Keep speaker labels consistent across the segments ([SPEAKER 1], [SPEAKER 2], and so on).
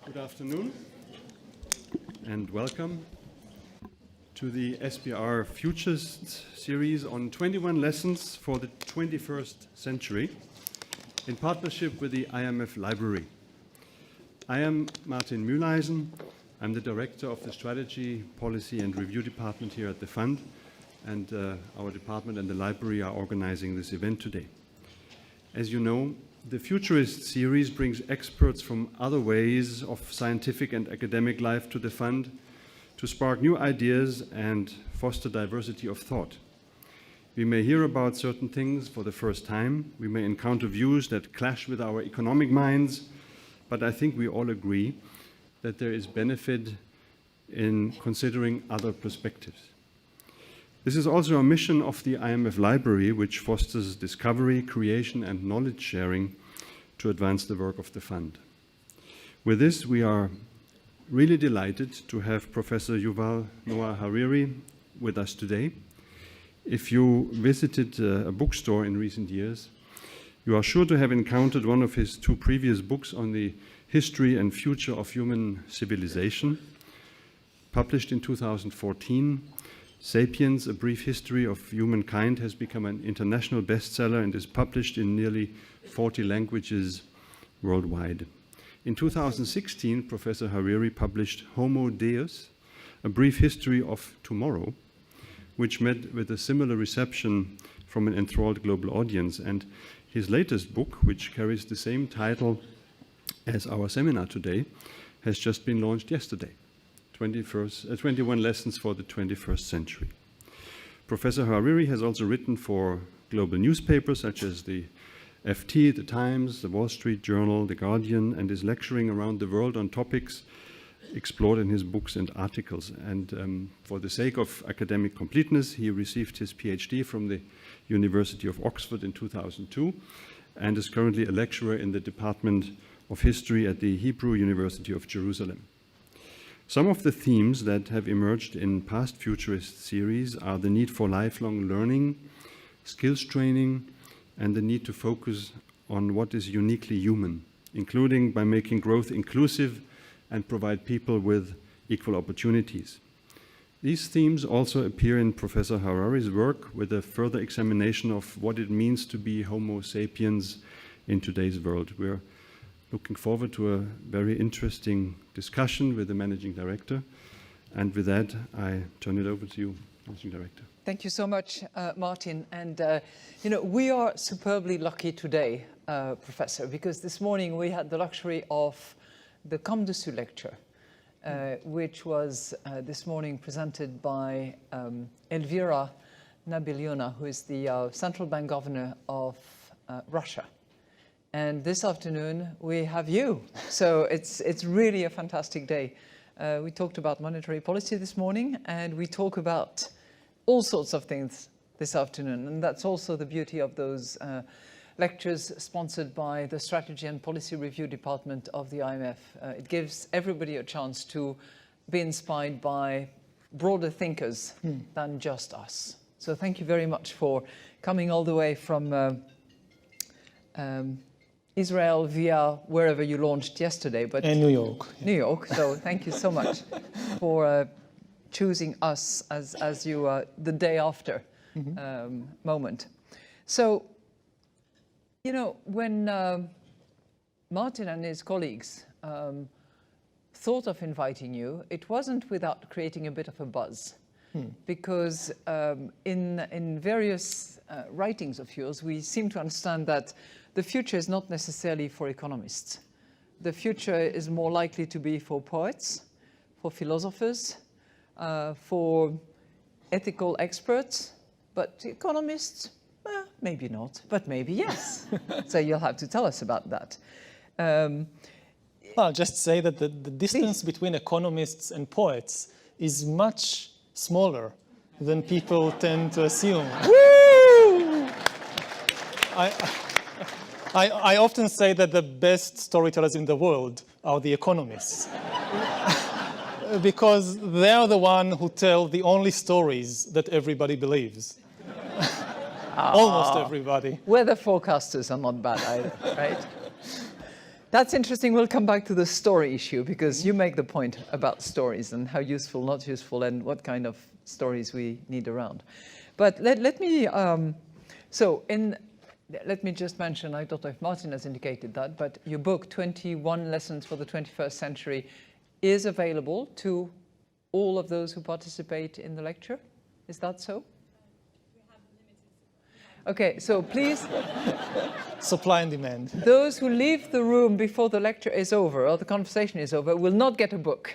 [SPEAKER 1] Good afternoon and welcome to the SBR Futures series on 21 lessons for the 21st century in partnership with the IMF Library. I am Martin Mühleisen. I'm the director of the Strategy, Policy and Review Department here at the Fund, and our department and the library are organizing this event today. As you know, the Futurist series brings experts from other ways of scientific and academic life to the Fund to spark new ideas and foster diversity of thought. We may hear about certain things for the first time. We may encounter views that clash with our economic minds, but I think we all agree that there is benefit in considering other perspectives. This is also a mission of the IMF Library, which fosters discovery, creation, and knowledge sharing to advance the work of the Fund. With this, we are really delighted to have Professor Yuval Noah Harari with us today. If you visited a bookstore in recent years, you are sure to have encountered one of his two previous books on the history and future of human civilization. Published in 2014, Sapiens, A Brief History of Humankind has become an international bestseller and is published in nearly 40 languages worldwide. In 2016, Professor Harari published Homo, Deus, A Brief History of Tomorrow, which met with a similar reception from an enthralled global audience. And his latest book, which carries the same title as our seminar today, has just been launched yesterday. 21 Lessons for the 21st Century. Professor Harari has also written for global newspapers such as the FT, the Times, the Wall Street Journal, the Guardian, and is lecturing around the world on topics explored in his books and articles. And for the sake of academic completeness, he received his PhD from the University of Oxford in 2002 and is currently a lecturer in the Department of History at the Hebrew University of Jerusalem. Some of the themes that have emerged in past Futurist series are the need for lifelong learning, skills training, and the need to focus on what is uniquely human, including by making growth inclusive and provide people with equal opportunities. These themes also appear in Professor Harari's work with a further examination of what it means to be Homo sapiens in today's world. We're looking forward to a very interesting discussion with the Managing Director. And with that, I turn it over to you, Managing Director.
[SPEAKER 2] Thank you so much, Martin. And, we are superbly lucky today, Professor, because this morning we had the luxury of the Comme Dessus lecture, which was this morning presented by Elvira Nabilyona, who is the central bank governor of Russia. And this afternoon, we have you. So it's really a fantastic day. We talked about monetary policy this morning, and we talk about all sorts of things this afternoon. And that's also the beauty of those lectures sponsored by the Strategy and Policy Review Department of the IMF. It gives everybody a chance to be inspired by broader thinkers than just us. So thank you very much for coming all the way from Israel via wherever you launched yesterday, but
[SPEAKER 3] New York.
[SPEAKER 2] New York. So thank you so much for choosing us as you the day after moment. So, when Martin and his colleagues thought of inviting you, it wasn't without creating a bit of a buzz, because in various writings of yours, we seem to understand that the future is not necessarily for economists. The future is more likely to be for poets, for philosophers, for ethical experts, but economists, maybe not, but maybe yes. So you'll have to tell us about that.
[SPEAKER 3] I'll just say that the distance between economists and poets is much smaller than people tend to assume. I often say that the best storytellers in the world are the economists. Because they're the ones who tell the only stories that everybody believes. Almost everybody.
[SPEAKER 2] Weather forecasters are not bad either, right? That's interesting. We'll come back to the story issue because you make the point about stories and how useful, not useful, and what kind of stories we need around. But let me just mention, I don't know if Martin has indicated that, but your book, 21 Lessons for the 21st Century, is available to all of those who participate in the lecture. Is that so? Okay, so please,
[SPEAKER 3] Supply and demand.
[SPEAKER 2] those who leave the room before the lecture is over or the conversation is over will not get a book.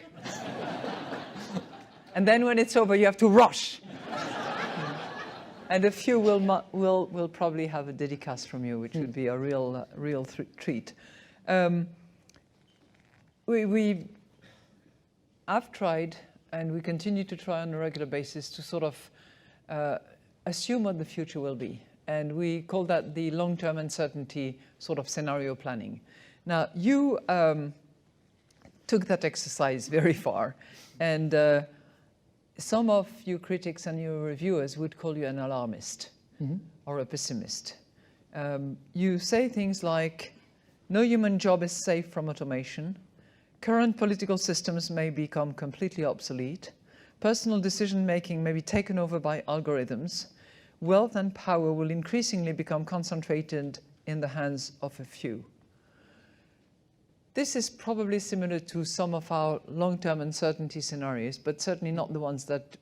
[SPEAKER 2] And then when it's over, you have to rush. And a few will probably have a dédicace from you, which would be a real treat. I've tried, and we continue to try on a regular basis, to sort of assume what the future will be. And we call that the long-term uncertainty sort of scenario planning. Now, you took that exercise very far. And some of you critics and your reviewers would call you an alarmist or a pessimist. You say things like, no human job is safe from automation. Current political systems may become completely obsolete. Personal decision-making may be taken over by algorithms. Wealth and power will increasingly become concentrated in the hands of a few. This is probably similar to some of our long-term uncertainty scenarios, but certainly not the ones that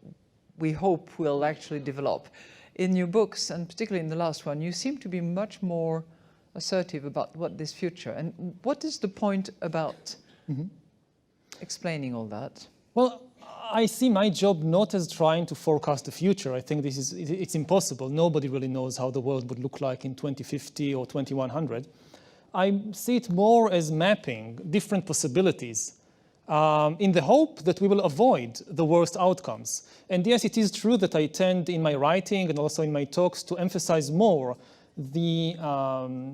[SPEAKER 2] we hope will actually develop. In your books, and particularly in the last one, you seem to be much more assertive about what this future. And what is the point about explaining all that?
[SPEAKER 3] Well, I see my job not as trying to forecast the future. I think it's impossible. Nobody really knows how the world would look like in 2050 or 2100. I see it more as mapping different possibilities in the hope that we will avoid the worst outcomes. And yes, it is true that I tend in my writing and also in my talks to emphasize more the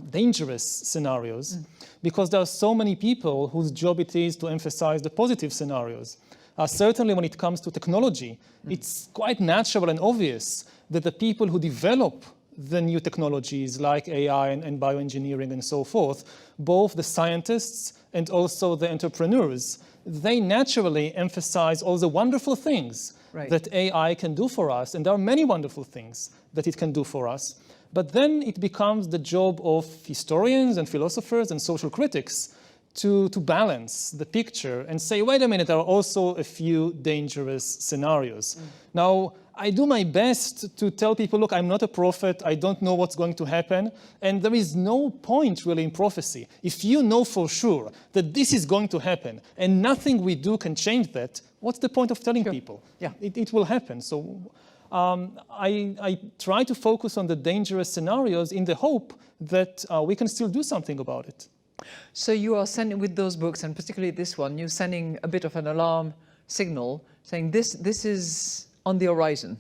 [SPEAKER 3] dangerous scenarios because there are so many people whose job it is to emphasize the positive scenarios. Certainly when it comes to technology, it's quite natural and obvious that the people who develop the new technologies like AI and bioengineering and so forth, both the scientists and also the entrepreneurs, they naturally emphasize all the wonderful things that AI can do for us. And there are many wonderful things that it can do for us. But then it becomes the job of historians and philosophers and social critics to balance the picture and say, wait a minute, there are also a few dangerous scenarios. Now, I do my best to tell people, look, I'm not a prophet, I don't know what's going to happen, and there is no point really in prophecy. If you know for sure that this is going to happen and nothing we do can change that, what's the point of telling people?
[SPEAKER 2] Yeah.
[SPEAKER 3] It will happen. So I try to focus on the dangerous scenarios in the hope that we can still do something about it.
[SPEAKER 2] So you are sending, with those books, and particularly this one, you're sending a bit of an alarm signal, saying this is on the horizon,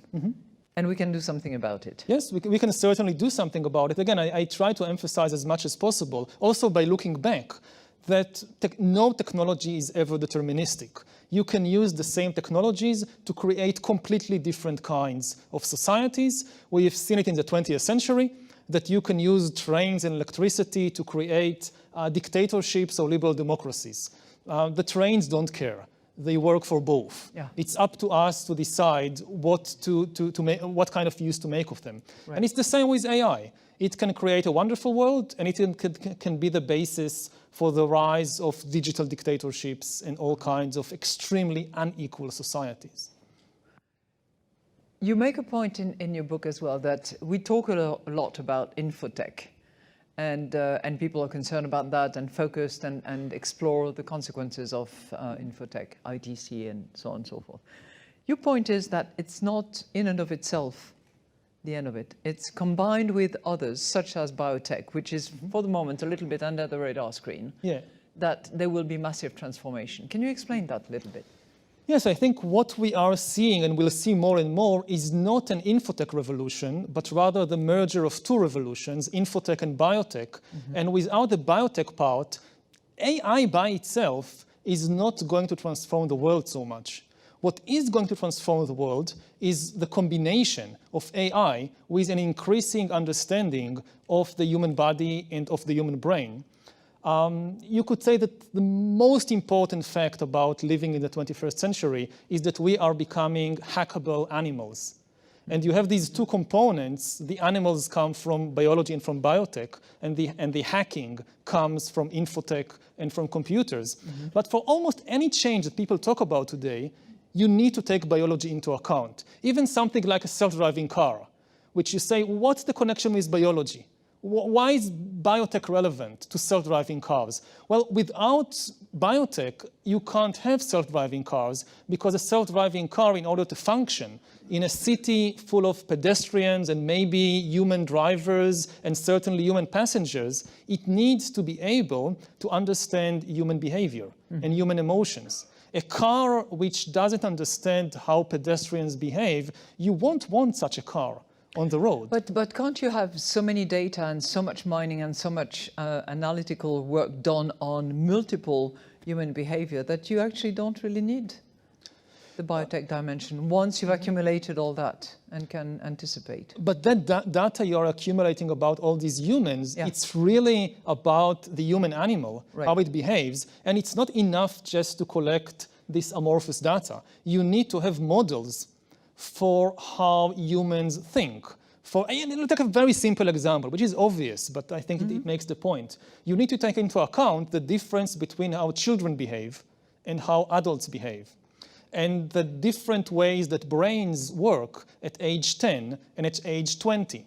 [SPEAKER 2] and we can do something about it.
[SPEAKER 3] Yes, we can certainly do something about it. Again, I try to emphasize as much as possible, also by looking back, that no technology is ever deterministic. You can use the same technologies to create completely different kinds of societies. We have seen it in the 20th century, that you can use trains and electricity to create dictatorships or liberal democracies. The trains don't care. They work for both.
[SPEAKER 2] Yeah.
[SPEAKER 3] It's up to us to decide what kind of use to make of them.
[SPEAKER 2] Right.
[SPEAKER 3] And it's the same with AI. It can create a wonderful world, and it can be the basis for the rise of digital dictatorships and all kinds of extremely unequal societies.
[SPEAKER 2] You make a point in your book as well that we talk a lot about infotech, and people are concerned about that and focused and explore the consequences of infotech, ITC, and so on and so forth. Your point is that it's not in and of itself the end of it. It's combined with others, such as biotech, which is for the moment a little bit under the radar screen, that there will be massive transformation. Can you explain that a little bit?
[SPEAKER 3] Yes, I think what we are seeing, and we'll see more and more, is not an infotech revolution, but rather the merger of two revolutions, infotech and biotech. And without the biotech part, AI by itself is not going to transform the world so much. What is going to transform the world is the combination of AI with an increasing understanding of the human body and of the human brain. You could say that the most important fact about living in the 21st century is that we are becoming hackable animals. And you have these two components. The animals come from biology and from biotech, and the hacking comes from infotech and from computers. But for almost any change that people talk about today, you need to take biology into account. Even something like a self-driving car, which you say, what's the connection with biology? Why is biotech relevant to self-driving cars? Well, without biotech, you can't have self-driving cars, because a self-driving car, in order to function in a city full of pedestrians and maybe human drivers and certainly human passengers, it needs to be able to understand human behavior and human emotions. A car which doesn't understand how pedestrians behave, you won't want such a car on the road.
[SPEAKER 2] But can't you have so many data and so much mining and so much analytical work done on multiple human behavior that you actually don't really need the biotech dimension once you've accumulated all that and can anticipate?
[SPEAKER 3] But that data you're accumulating about all these humans, it's really about the human animal, how it behaves. And it's not enough just to collect this amorphous data. You need to have models for how humans think. And let's take a very simple example, which is obvious, but I think it makes the point. You need to take into account the difference between how children behave and how adults behave, and the different ways that brains work at age 10 and at age 20.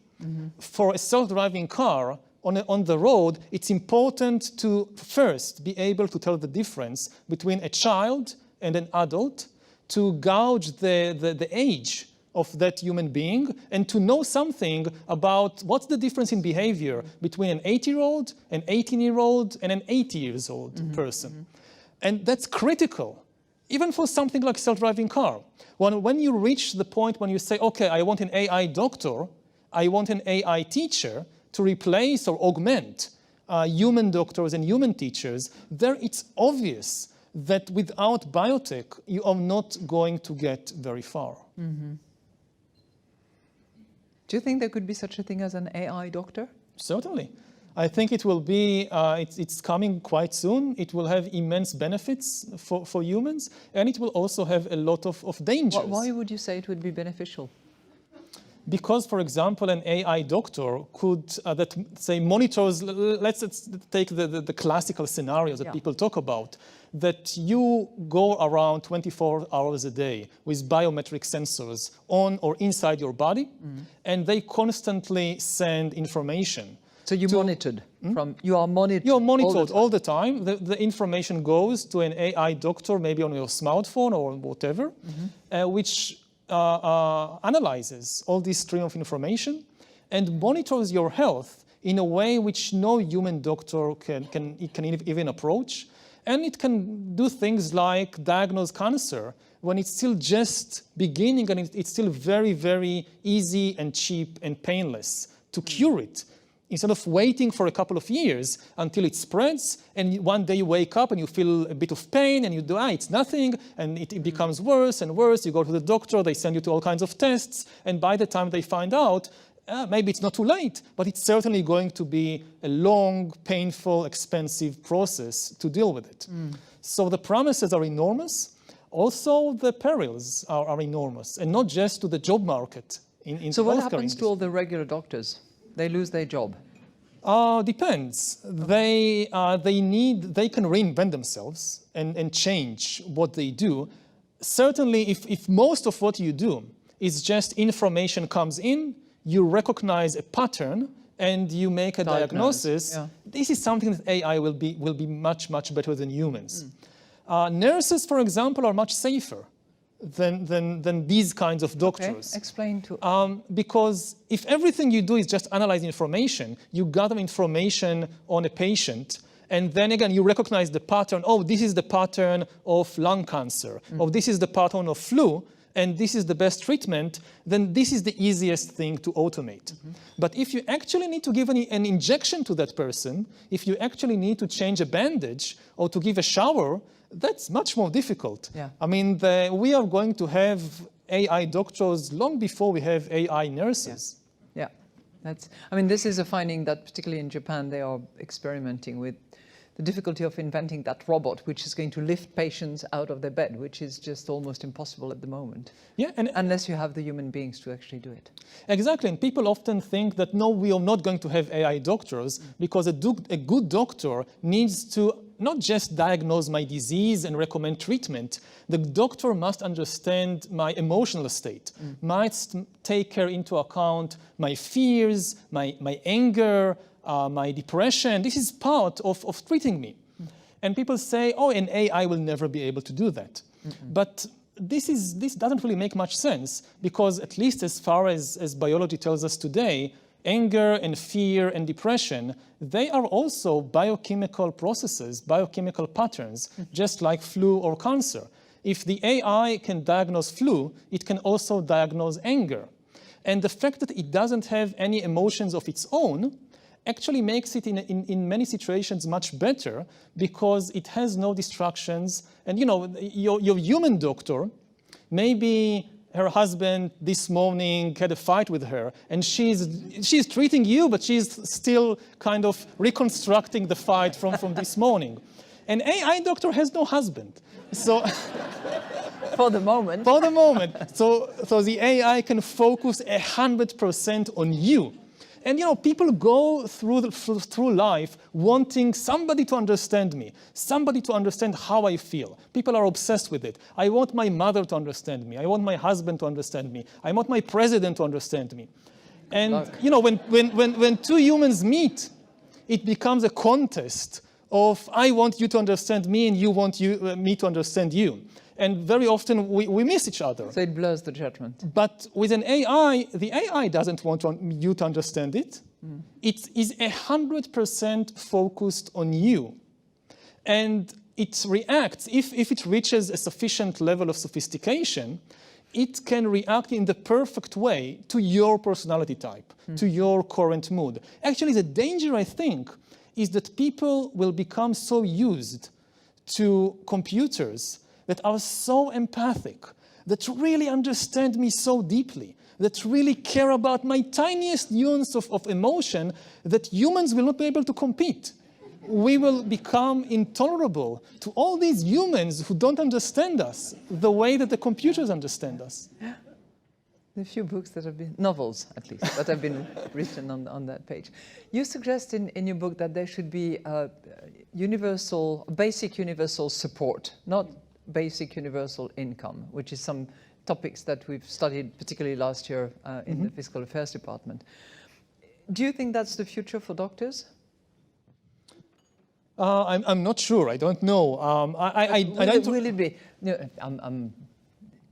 [SPEAKER 3] For a self-driving car on the road, it's important to first be able to tell the difference between a child and an adult, to gauge the age of that human being, and to know something about what's the difference in behavior between an 8-year-old, an 18-year-old, and an 80-year-old person. And that's critical, even for something like self-driving car. When you reach the point when you say, okay, I want an AI doctor, I want an AI teacher to replace or augment human doctors and human teachers, there it's obvious that without biotech, you are not going to get very far.
[SPEAKER 2] Do you think there could be such a thing as an AI doctor?
[SPEAKER 3] Certainly. I think it will be, it's coming quite soon. It will have immense benefits for humans, and it will also have a lot of dangers.
[SPEAKER 2] Why would you say it would be beneficial?
[SPEAKER 3] Because, for example, an AI doctor could, that say monitors, let's take the classical scenarios that people talk about, that you go around 24 hours a day with biometric sensors on or inside your body, and they constantly send information.
[SPEAKER 2] So you monitored from, you are monitored.
[SPEAKER 3] You're monitored all the time. The information goes to an AI doctor, maybe on your smartphone or whatever, which analyzes all this stream of information and monitors your health in a way which no human doctor can even approach. And it can do things like diagnose cancer when it's still just beginning, and it's still very, very easy and cheap and painless to cure it, instead of waiting for a couple of years until it spreads, and one day you wake up and you feel a bit of pain, and you do, it's nothing, and it becomes worse and worse. You go to the doctor, they send you to all kinds of tests, and by the time they find out, maybe it's not too late, but it's certainly going to be a long, painful, expensive process to deal with it. So the promises are enormous. Also, the perils are enormous, and not just to the job market.
[SPEAKER 2] So what happens to all the regular doctors? They lose their job?
[SPEAKER 3] Depends. They can reinvent themselves and change what they do. Certainly, if most of what you do is just information comes in, you recognize a pattern, and you make a diagnosis, this is something that AI will be much, much better than humans. Nurses, for example, are much safer than these kinds of doctors.
[SPEAKER 2] Okay. Explain to
[SPEAKER 3] because if everything you do is just analyze information, you gather information on a patient, and then again you recognize the pattern. Oh, this is the pattern of lung cancer. Or this is the pattern of flu, and this is the best treatment. Then this is the easiest thing to automate. But if you actually need to give an injection to that person, if you actually need to change a bandage or to give a shower, that's much more difficult. I mean, we are going to have AI doctors long before we have AI nurses.
[SPEAKER 2] I mean, this is a finding that particularly in Japan, they are experimenting with the difficulty of inventing that robot which is going to lift patients out of their bed, which is just almost impossible at the moment.
[SPEAKER 3] Yeah, and
[SPEAKER 2] unless you have the human beings to actually do it.
[SPEAKER 3] Exactly, and people often think that no, we are not going to have AI doctors because a good doctor needs to not just diagnose my disease and recommend treatment. The doctor must understand my emotional state, must take care into account my fears, my anger, my depression. This is part of treating me. And people say, oh, an AI will never be able to do that. But this doesn't really make much sense, because at least as far as biology tells us today, anger and fear and depression, they are also biochemical processes, biochemical patterns, just like flu or cancer. If the AI can diagnose flu, it can also diagnose anger. And the fact that it doesn't have any emotions of its own actually makes it in many situations much better, because it has no distractions. And you know, your human doctor, maybe her husband this morning had a fight with her, and she's treating you, but she's still kind of reconstructing the fight from this morning. An AI doctor has no husband. So
[SPEAKER 2] for the moment.
[SPEAKER 3] For the moment. So the AI can focus 100% on you. And you know, people go through life wanting somebody to understand me, somebody to understand how I feel. People are obsessed with it. I want my mother to understand me. I want my husband to understand me. I want my president to understand me. And you know, when two humans meet, it becomes a contest of I want you to understand me and you want me to understand you. And very often we miss each other.
[SPEAKER 2] So it blurs the judgment.
[SPEAKER 3] But with an AI, the AI doesn't want you to understand it. It is 100% focused on you. And it reacts, if it reaches a sufficient level of sophistication, it can react in the perfect way to your personality type, to your current mood. Actually, the danger, I think, is that people will become so used to computers that are so empathic, that really understand me so deeply, that really care about my tiniest nuance of emotion, that humans will not be able to compete. We will become intolerable to all these humans who don't understand us the way that the computers understand us.
[SPEAKER 2] Yeah. A few books that have been, novels at least, that have been written on that page. You suggest in your book that there should be basic universal support, not basic universal income, which is some topics that we've studied particularly last year in the Fiscal Affairs Department. Do you think that's the future for doctors?
[SPEAKER 3] I'm not sure. I don't know.
[SPEAKER 2] Will it be? No,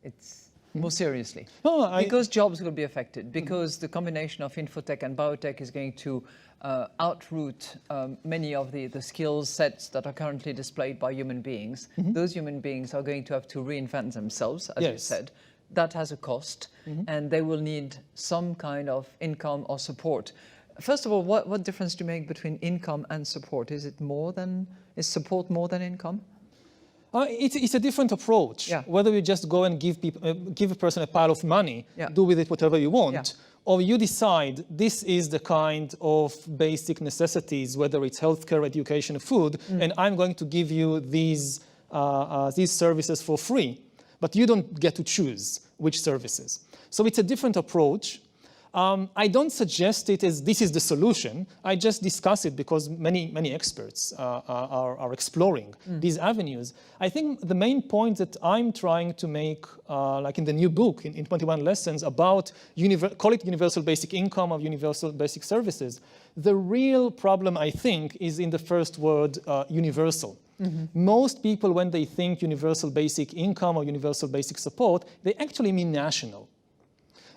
[SPEAKER 2] it's more seriously. Because jobs will be affected, because the combination of infotech and biotech is going to outroot many of the skill sets that are currently displayed by human beings. Those human beings are going to have to reinvent themselves, as you said. That has a cost, and they will need some kind of income or support. First of all, what difference do you make between income and support? Is support more than income?
[SPEAKER 3] It's a different approach. Yeah. Whether you just go and give a person a pile of money, do with it whatever you want, or you decide this is the kind of basic necessities, whether it's healthcare, education, food, and I'm going to give you these services for free, but you don't get to choose which services. So it's a different approach. I don't suggest it as this is the solution. I just discuss it because many experts are exploring these avenues. I think the main point that I'm trying to make, like in the new book, in 21 lessons about, call it universal basic income or universal basic services, the real problem, I think, is in the first word, universal. Most people, when they think universal basic income or universal basic support, they actually mean national.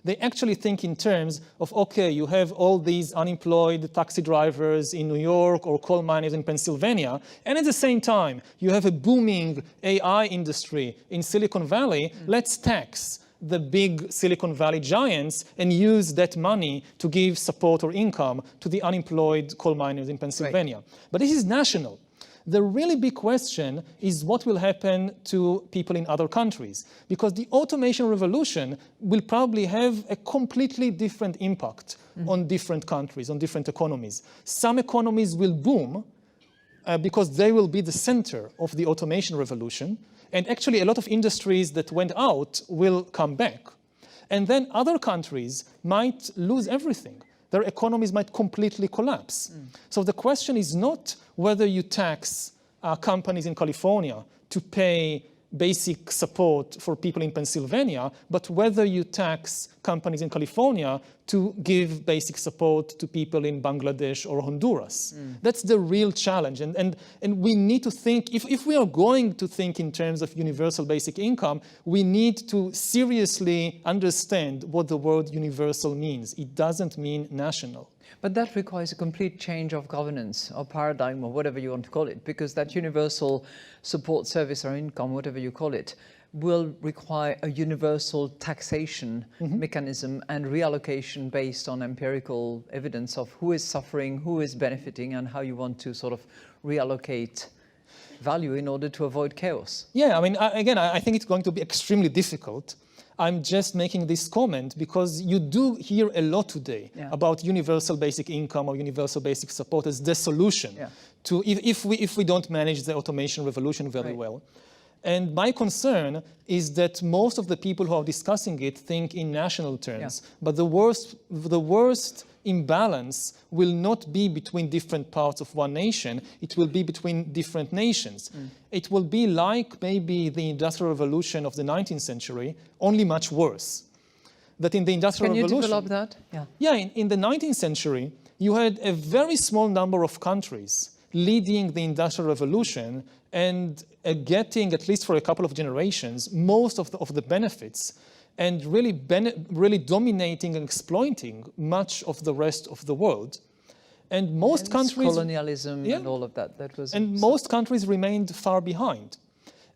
[SPEAKER 3] They actually think in terms of, okay, you have all these unemployed taxi drivers in New York or coal miners in Pennsylvania, and at the same time, you have a booming AI industry in Silicon Valley. Let's tax the big Silicon Valley giants and use that money to give support or income to the unemployed coal miners in Pennsylvania. Right. But this is national. The really big question is what will happen to people in other countries, because the automation revolution will probably have a completely different impact on different countries, on different economies. Some economies will boom because they will be the center of the automation revolution. And actually, a lot of industries that went out will come back. And then other countries might lose everything. Their economies might completely collapse. So the question is not whether you tax companies in California to pay basic support for people in Pennsylvania, but whether you tax companies in California to give basic support to people in Bangladesh or Honduras. That's the real challenge. And we need to think, if we are going to think in terms of universal basic income, we need to seriously understand what the word universal means. It doesn't mean national.
[SPEAKER 2] But that requires a complete change of governance or paradigm or whatever you want to call it, because that universal support service or income, whatever you call it, will require a universal taxation mechanism and reallocation based on empirical evidence of who is suffering, who is benefiting, and how you want to sort of reallocate value in order to avoid chaos.
[SPEAKER 3] Yeah, I mean, I think it's going to be extremely difficult. I'm just making this comment because you do hear a lot today about universal basic income or universal basic support as the solution to if we don't manage the automation revolution very well. And my concern is that most of the people who are discussing it think in national terms, but the worst imbalance will not be between different parts of one nation, it will be between different nations. It will be like maybe the Industrial Revolution of the 19th century, only much worse. That in the Industrial Revolution...
[SPEAKER 2] Can you develop that?
[SPEAKER 3] Yeah, in the 19th century, you had a very small number of countries leading the Industrial Revolution and getting, at least for a couple of generations, most of the benefits, and really dominating and exploiting much of the rest of the world. And most countries...
[SPEAKER 2] colonialism and all of that.
[SPEAKER 3] Most countries remained far behind.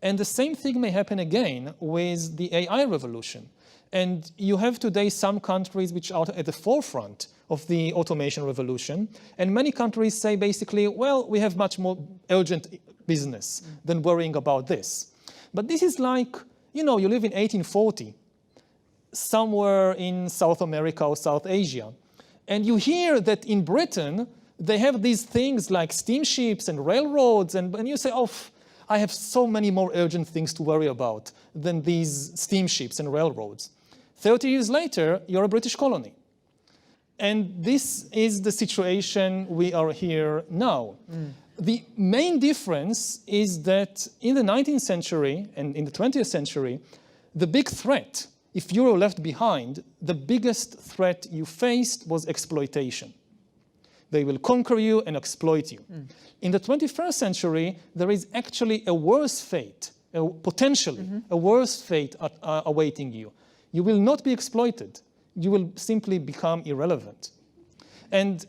[SPEAKER 3] And the same thing may happen again with the AI revolution. And you have today some countries which are at the forefront of the automation revolution. And many countries say basically, well, we have much more urgent business than worrying about this. But this is like, you know, you live in 1840, somewhere in South America or South Asia. And you hear that in Britain, they have these things like steamships and railroads. And you say, oh, I have so many more urgent things to worry about than these steamships and railroads. 30 years later, you're a British colony. And this is the situation we are here now. The main difference is that in the 19th century and in the 20th century, the big threat, if you were left behind, the biggest threat you faced was exploitation. They will conquer you and exploit you. In the 21st century, there is actually a worse fate, potentially a worse fate awaiting you. You will not be exploited. You will simply become irrelevant. And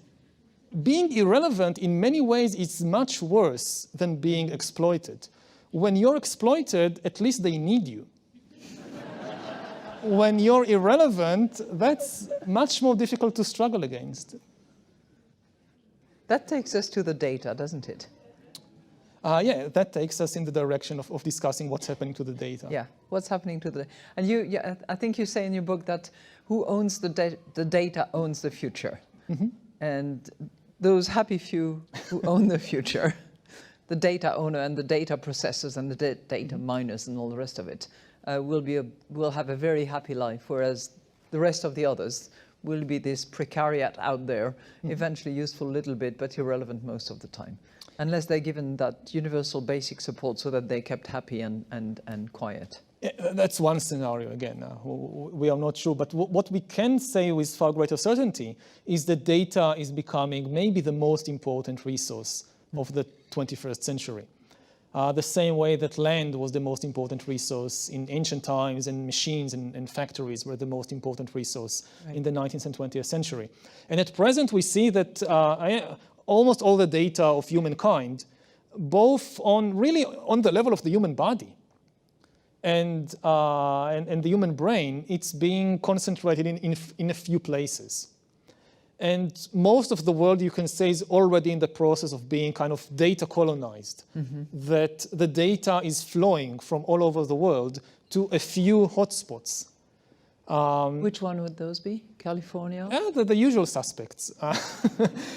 [SPEAKER 3] being irrelevant in many ways is much worse than being exploited. When you're exploited, at least they need you. When you're irrelevant, that's much more difficult to struggle against.
[SPEAKER 2] That takes us to the data, doesn't it?
[SPEAKER 3] Yeah, that takes us in the direction of discussing what's happening to the data.
[SPEAKER 2] Yeah, what's happening to the... And I think you say in your book that who owns the data owns the future. And those happy few who own the future, the data owner and the data processors and the data miners and all the rest of it, will have a very happy life, whereas the rest of the others will be this precariat out there, eventually useful a little bit, but irrelevant most of the time, unless they're given that universal basic support so that they're kept happy and quiet.
[SPEAKER 3] Yeah, that's one scenario again. We are not sure, but what we can say with far greater certainty is that data is becoming maybe the most important resource of the 21st century. The same way that land was the most important resource in ancient times, and machines and factories were the most important resource in the 19th and 20th century. And at present, we see that almost all the data of humankind, both on the level of the human body and the human brain, it's being concentrated in a few places. And most of the world, you can say, is already in the process of being kind of data colonized, that the data is flowing from all over the world to a few hotspots.
[SPEAKER 2] Which one would those be? California?
[SPEAKER 3] The usual suspects.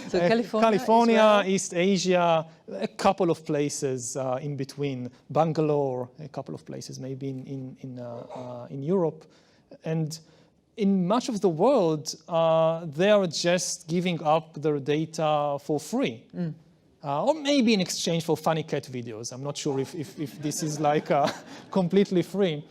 [SPEAKER 2] So California,
[SPEAKER 3] Israel, East Asia, a couple of places in between, Bangalore, a couple of places maybe in Europe. And in much of the world, they are just giving up their data for free. Or maybe in exchange for funny cat videos. I'm not sure if this is like completely free.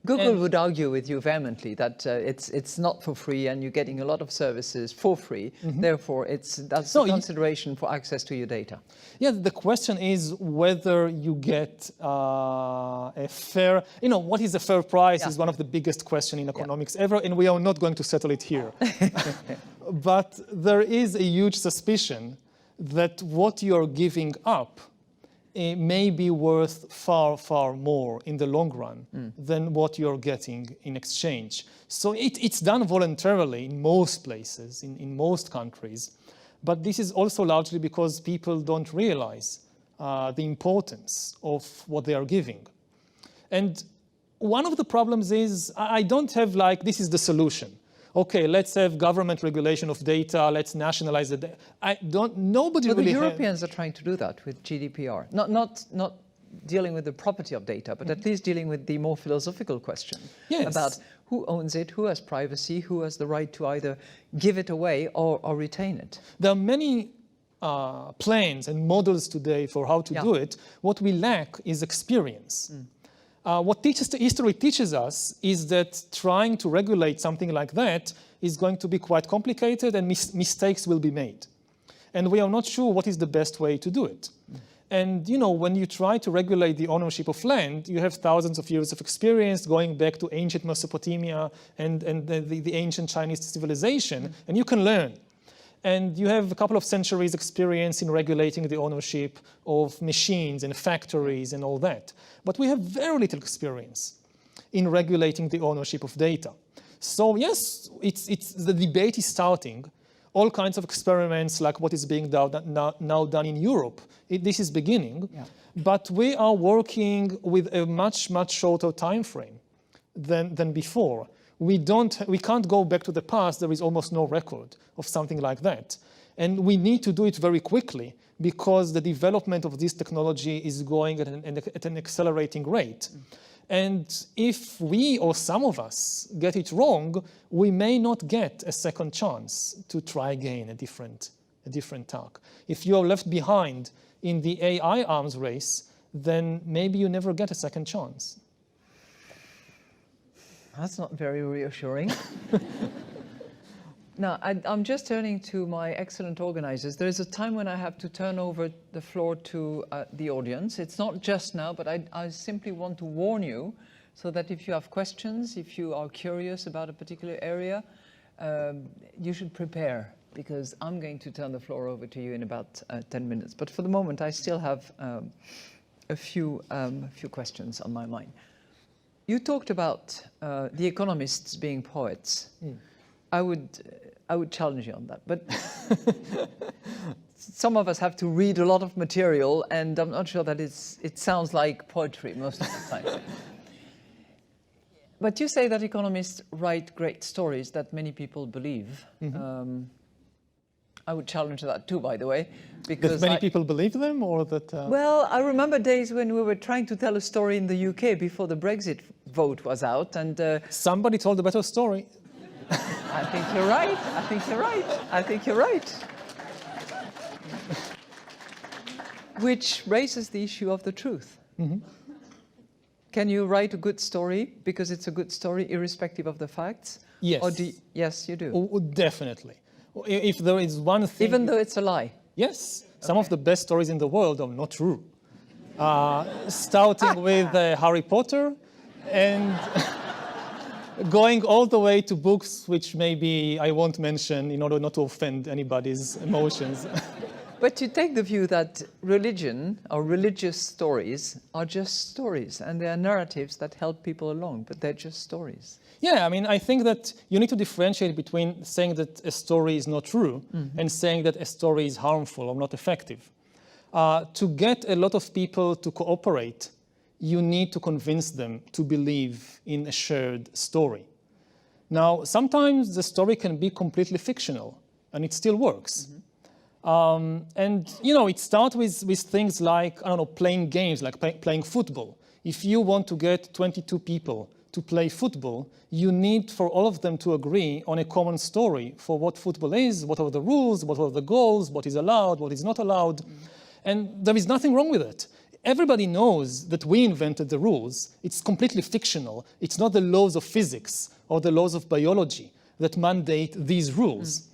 [SPEAKER 2] Google would argue with you vehemently that it's not for free and you're getting a lot of services for free. Therefore, that's a consideration for access to your data.
[SPEAKER 3] Yeah, the question is whether you get a fair, what is a fair price is one of the biggest questions in economics ever, and we are not going to settle it here. But there is a huge suspicion that what you're giving up may be worth far, far more in the long run than what you're getting in exchange. So it's done voluntarily in most places, in most countries. But this is also largely because people don't realize the importance of what they are giving. And one of the problems is I don't have this is the solution. Okay, let's have government regulation of data, let's nationalize the data. Nobody really
[SPEAKER 2] the Europeans are trying to do that with GDPR. Not dealing with the property of data, but at least dealing with the more philosophical question about who owns it, who has privacy, who has the right to either give it away or retain it.
[SPEAKER 3] There are many plans and models today for how to do it. What we lack is experience. What history teaches us is that trying to regulate something like that is going to be quite complicated and mistakes will be made. And we are not sure what is the best way to do it. And when you try to regulate the ownership of land, you have thousands of years of experience going back to ancient Mesopotamia and the ancient Chinese civilization, and you can learn. And you have a couple of centuries experience in regulating the ownership of machines and factories and all that. But we have very little experience in regulating the ownership of data. So yes, the debate is starting. All kinds of experiments like what is being now done in Europe. This is beginning. But we are working with a much, much shorter time frame than before. We can't go back to the past. There is almost no record of something like that. And we need to do it very quickly because the development of this technology is going at an accelerating rate. And if we or some of us get it wrong, we may not get a second chance to try again a different tack. If you are left behind in the AI arms race, then maybe you never get a second chance.
[SPEAKER 2] That's not very reassuring. Now, I'm just turning to my excellent organizers. There is a time when I have to turn over the floor to the audience. It's not just now, but I simply want to warn you so that if you have questions, if you are curious about a particular area, you should prepare, because I'm going to turn the floor over to you in about 10 minutes. But for the moment, I still have a few questions on my mind. You talked about the economists being poets. I would challenge you on that, but some of us have to read a lot of material, and I'm not sure that it sounds like poetry most of the time. But you say that economists write great stories that many people believe. I would challenge that too, by the way, because
[SPEAKER 3] that many people believe them, or that.
[SPEAKER 2] Well, I remember days when we were trying to tell a story in the UK before the Brexit vote was out, and
[SPEAKER 3] somebody told a better story.
[SPEAKER 2] I think you're right. I think you're right. I think you're right. Which raises the issue of the truth. Can you write a good story because it's a good story, irrespective of the facts?
[SPEAKER 3] Yes.
[SPEAKER 2] Or yes, you do.
[SPEAKER 3] Oh, definitely. If there is one thing,
[SPEAKER 2] even though it's a lie.
[SPEAKER 3] Yes. Some of the best stories in the world are not true. Starting with Harry Potter, and going all the way to books which maybe I won't mention in order not to offend anybody's emotions.
[SPEAKER 2] But you take the view that religion or religious stories are just stories, and they are narratives that help people along, but they're just stories.
[SPEAKER 3] Yeah, I mean, I think that you need to differentiate between saying that a story is not true and saying that a story is harmful or not effective. To get a lot of people to cooperate you need to convince them to believe in a shared story. Now, sometimes the story can be completely fictional, and it still works. And, you know, it starts with things like, I don't know, playing games, like playing football. If you want to get 22 people to play football, you need for all of them to agree on a common story for what football is, what are the rules, what are the goals, what is allowed, what is not allowed. And there is nothing wrong with it. Everybody knows that we invented the rules. It's completely fictional. It's not the laws of physics or the laws of biology that mandate these rules.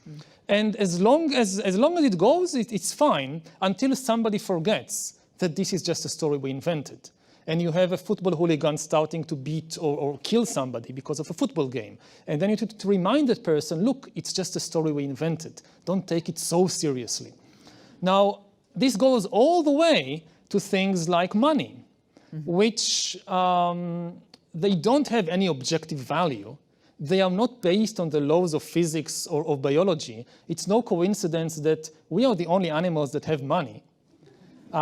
[SPEAKER 3] And as long as it goes, it's fine until somebody forgets that this is just a story we invented. And you have a football hooligan starting to beat or kill somebody because of a football game. And then you have to remind that person, look, it's just a story we invented. Don't take it so seriously. Now, this goes all the way to things like money, which they don't have any objective value. They are not based on the laws of physics or of biology. It's no coincidence that we are the only animals that have money.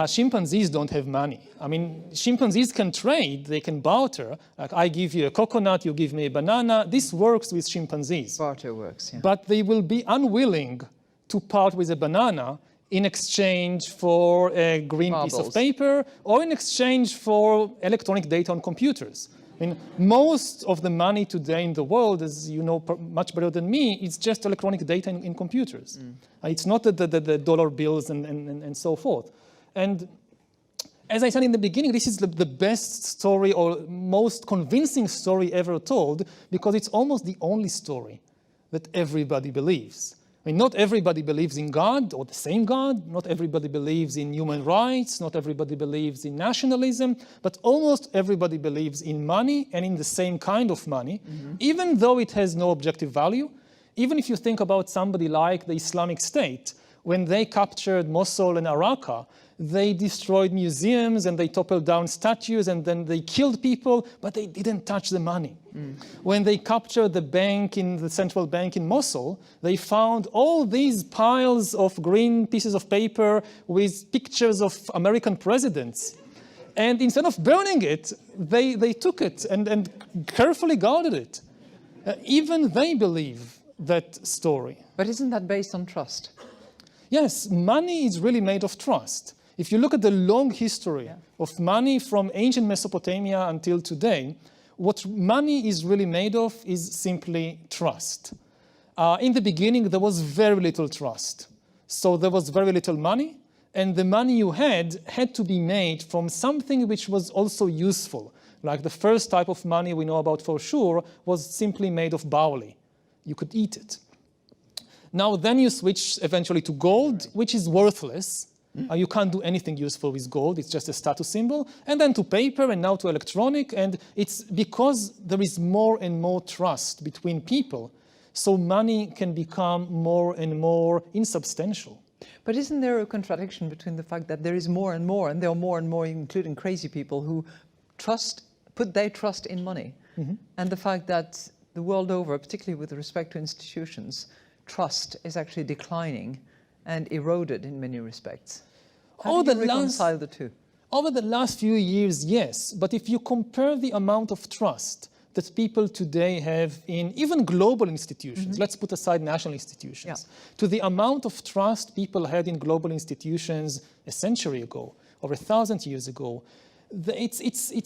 [SPEAKER 3] Chimpanzees don't have money. I mean, chimpanzees can trade, they can barter. Like, I give you a coconut, you give me a banana. This works with chimpanzees.
[SPEAKER 2] Barter works, yeah.
[SPEAKER 3] But they will be unwilling to part with a banana in exchange for a green piece of paper or in exchange for electronic data on computers. I mean, most of the money today in the world, as you know much better than me, is just electronic data in computers. It's not the dollar bills and so forth. And as I said in the beginning, this is the best story or most convincing story ever told because it's almost the only story that everybody believes. I mean, not everybody believes in God or the same God. Not everybody believes in human rights. Not everybody believes in nationalism. But almost everybody believes in money and in the same kind of money, even though it has no objective value. Even if you think about somebody like the Islamic State, when they captured Mosul and Raqqa, they destroyed museums and they toppled down statues and then they killed people, but they didn't touch the money. When they captured the bank the central bank in Mosul, they found all these piles of green pieces of paper with pictures of American presidents. And instead of burning it, they took it and carefully guarded it. Even they believe that story.
[SPEAKER 2] But isn't that based on trust?
[SPEAKER 3] Yes, money is really made of trust. If you look at the long history of money from ancient Mesopotamia until today, what money is really made of is simply trust. In the beginning, there was very little trust. So there was very little money, and the money you had to be made from something which was also useful. Like the first type of money we know about for sure was simply made of barley. You could eat it. Now then you switch eventually to gold, which is worthless. You can't do anything useful with gold. It's just a status symbol. And then to paper and now to electronic. And it's because there is more and more trust between people. So money can become more and more insubstantial.
[SPEAKER 2] But isn't there a contradiction between the fact that there is more and there are more and more, including crazy people, who put their trust in money, and the fact that the world over, particularly with respect to institutions, trust is actually declining and eroded in many respects? How do you reconcile the two?
[SPEAKER 3] Over the last few years, yes. But if you compare the amount of trust that people today have in even global institutions, let's put aside national institutions, to the amount of trust people had in global institutions a century ago or 1,000 years ago, it's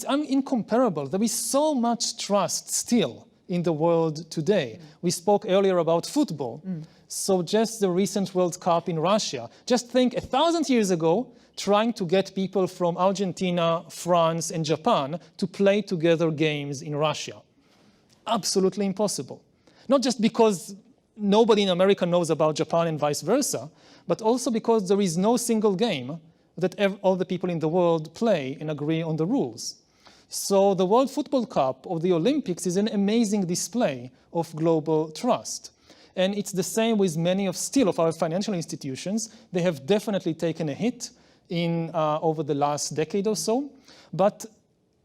[SPEAKER 3] incomparable. There is so much trust still in the world today. We spoke earlier about football. So just the recent World Cup in Russia. Just think 1,000 years ago, trying to get people from Argentina, France, and Japan to play together games in Russia. Absolutely impossible. Not just because nobody in America knows about Japan and vice versa, but also because there is no single game that all the people in the world play and agree on the rules. So the World Football Cup or the Olympics is an amazing display of global trust. And it's the same with many of our financial institutions. They have definitely taken a hit over the last decade or so. But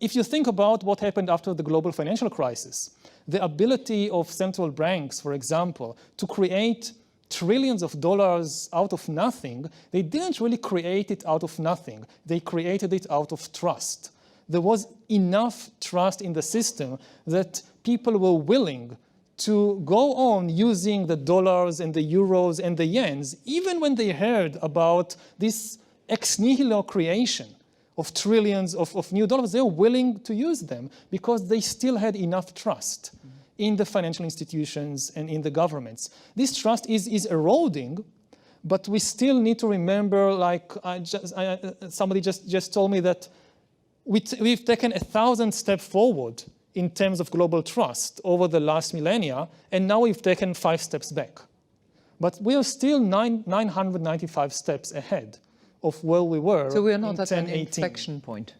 [SPEAKER 3] if you think about what happened after the global financial crisis, the ability of central banks, for example, to create trillions of dollars out of nothing, they didn't really create it out of nothing. They created it out of trust. there was enough trust in the system that people were willing to go on using the dollars and the euros and the yens, even when they heard about this ex nihilo creation of trillions of new dollars. They were willing to use them because they still had enough trust in the financial institutions and in the governments. This trust is eroding, but we still need to remember, like somebody just told me that we've taken 1,000 steps forward in terms of global trust over the last millennia, and now we've taken 5 steps back. But we are still 995 steps ahead of where we were.
[SPEAKER 2] So we are not
[SPEAKER 3] in
[SPEAKER 2] at an
[SPEAKER 3] 1018.
[SPEAKER 2] inflection point.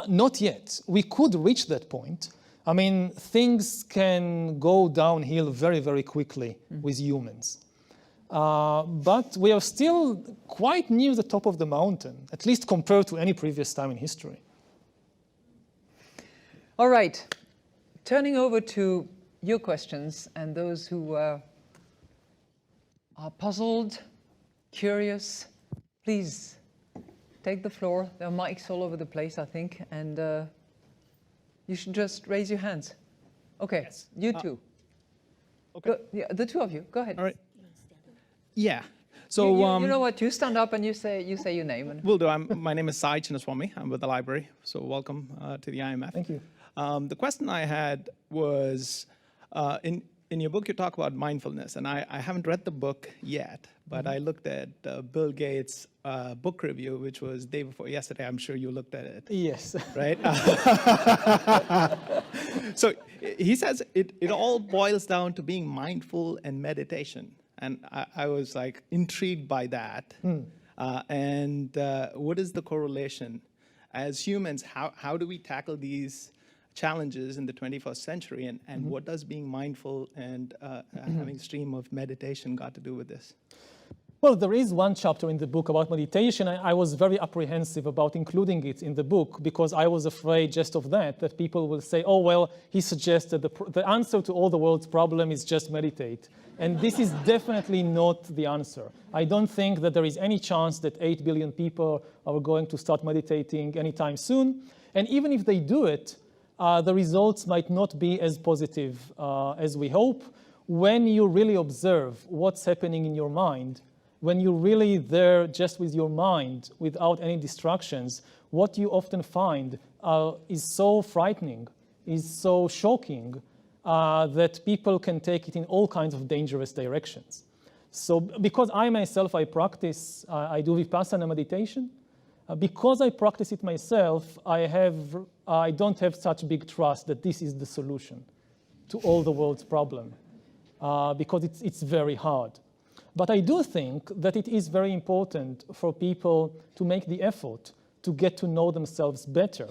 [SPEAKER 3] Not yet. We could reach that point. I mean, things can go downhill very, very quickly with humans. But we are still quite near the top of the mountain, at least compared to any previous time in history.
[SPEAKER 2] All right, turning over to your questions and those who are puzzled, curious, please take the floor. There are mics all over the place, I think, and you should just raise your hands. Okay, yes. You two.
[SPEAKER 4] Okay.
[SPEAKER 2] Yeah, the two of you, go ahead.
[SPEAKER 4] All right. Yeah. So
[SPEAKER 2] you know what? You stand up and you say your name. And
[SPEAKER 4] will do. My name is Sai Chinnaswamy. I'm with the library. So welcome to the IMF.
[SPEAKER 3] Thank you.
[SPEAKER 4] The question I had was, in your book you talk about mindfulness, and I haven't read the book yet, but I looked at Bill Gates' book review, which was day before yesterday. I'm sure you looked at it.
[SPEAKER 3] Yes.
[SPEAKER 4] Right? So he says it all boils down to being mindful and meditation. And I was like intrigued by that. And what is the correlation? As humans, how do we tackle these challenges in the 21st century, and what does being mindful and having a stream of meditation got to do with this?
[SPEAKER 3] Well, there is one chapter in the book about meditation. I was very apprehensive about including it in the book because I was afraid just of that people will say, oh, well, he suggested the answer to all the world's problem is just meditate. And this is definitely not the answer. I don't think that there is any chance that 8 billion people are going to start meditating anytime soon. And even if they do it, the results might not be as positive as we hope. When you really observe what's happening in your mind, when you're really there just with your mind, without any distractions, what you often find is so frightening, is so shocking, that people can take it in all kinds of dangerous directions. So because I myself, I do Vipassana meditation. Because I practice it myself, I don't have such big trust that this is the solution to all the world's problem, because it's very hard. But I do think that it is very important for people to make the effort to get to know themselves better.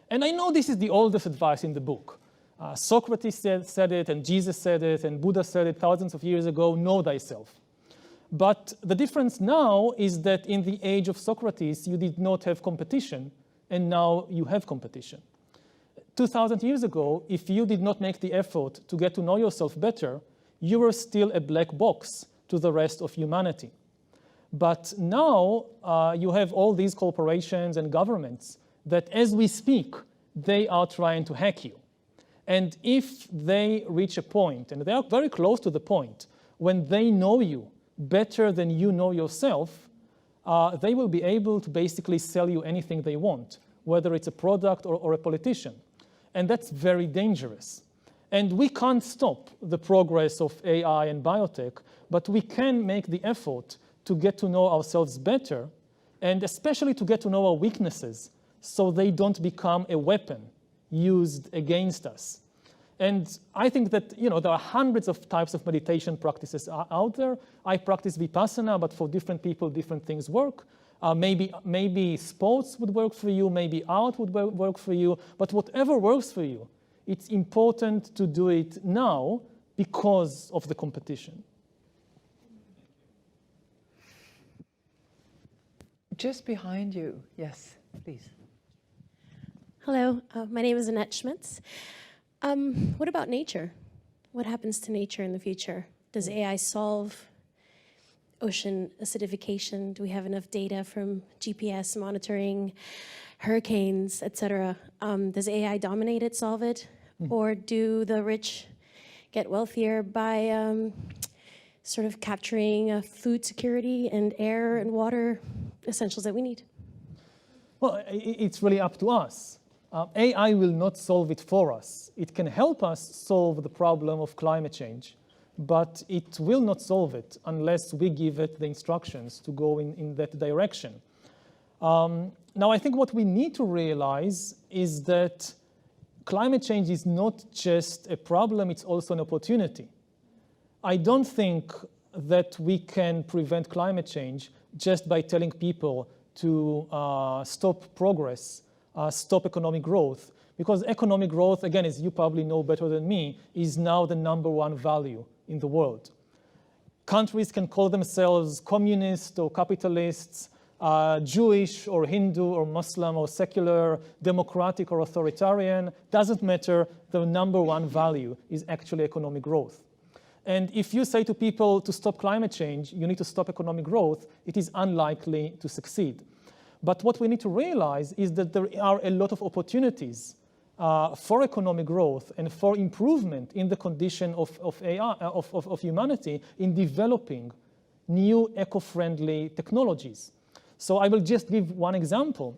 [SPEAKER 3] And I know this is the oldest advice in the book. Socrates said it, and Jesus said it, and Buddha said it thousands of years ago, know thyself. But the difference now is that in the age of Socrates, you did not have competition, and now you have competition. 2,000 years ago, if you did not make the effort to get to know yourself better, you were still a black box to the rest of humanity. But now you have all these corporations and governments that as we speak, they are trying to hack you. And if they reach a point, and they are very close to the point, when they know you better than you know yourself, they will be able to basically sell you anything they want, whether it's a product or a politician. And that's very dangerous. And we can't stop the progress of AI and biotech, but we can make the effort to get to know ourselves better, and especially to get to know our weaknesses, so they don't become a weapon used against us. And I think that there are hundreds of types of meditation practices out there. I practice Vipassana, but for different people, different things work. Maybe sports would work for you, maybe art would work for you, but whatever works for you, it's important to do it now because of the competition.
[SPEAKER 2] just behind you, yes, please.
[SPEAKER 5] Hello, my name is Annette Schmitz. What about nature? What happens to nature in the future? Does AI solve ocean acidification? Do we have enough data from GPS monitoring, hurricanes, etc.? Does AI dominate it, solve it? Or do the rich get wealthier by sort of capturing food security and air and water essentials that we need?
[SPEAKER 3] Well, it's really up to us. AI will not solve it for us. It can help us solve the problem of climate change, but it will not solve it unless we give it the instructions to go in that direction. Now, I think what we need to realize is that climate change is not just a problem, it's also an opportunity. I don't think that we can prevent climate change just by telling people to stop progress, stop economic growth, because economic growth, again, as you probably know better than me, is now the #1 value in the world. Countries can call themselves communist or capitalists, Jewish or Hindu or Muslim or secular, democratic or authoritarian, doesn't matter, the #1 value is actually economic growth. And if you say to people to stop climate change, you need to stop economic growth, it is unlikely to succeed. But what we need to realize is that there are a lot of opportunities for economic growth and for improvement in the condition of humanity in developing new eco-friendly technologies. So I will just give one example,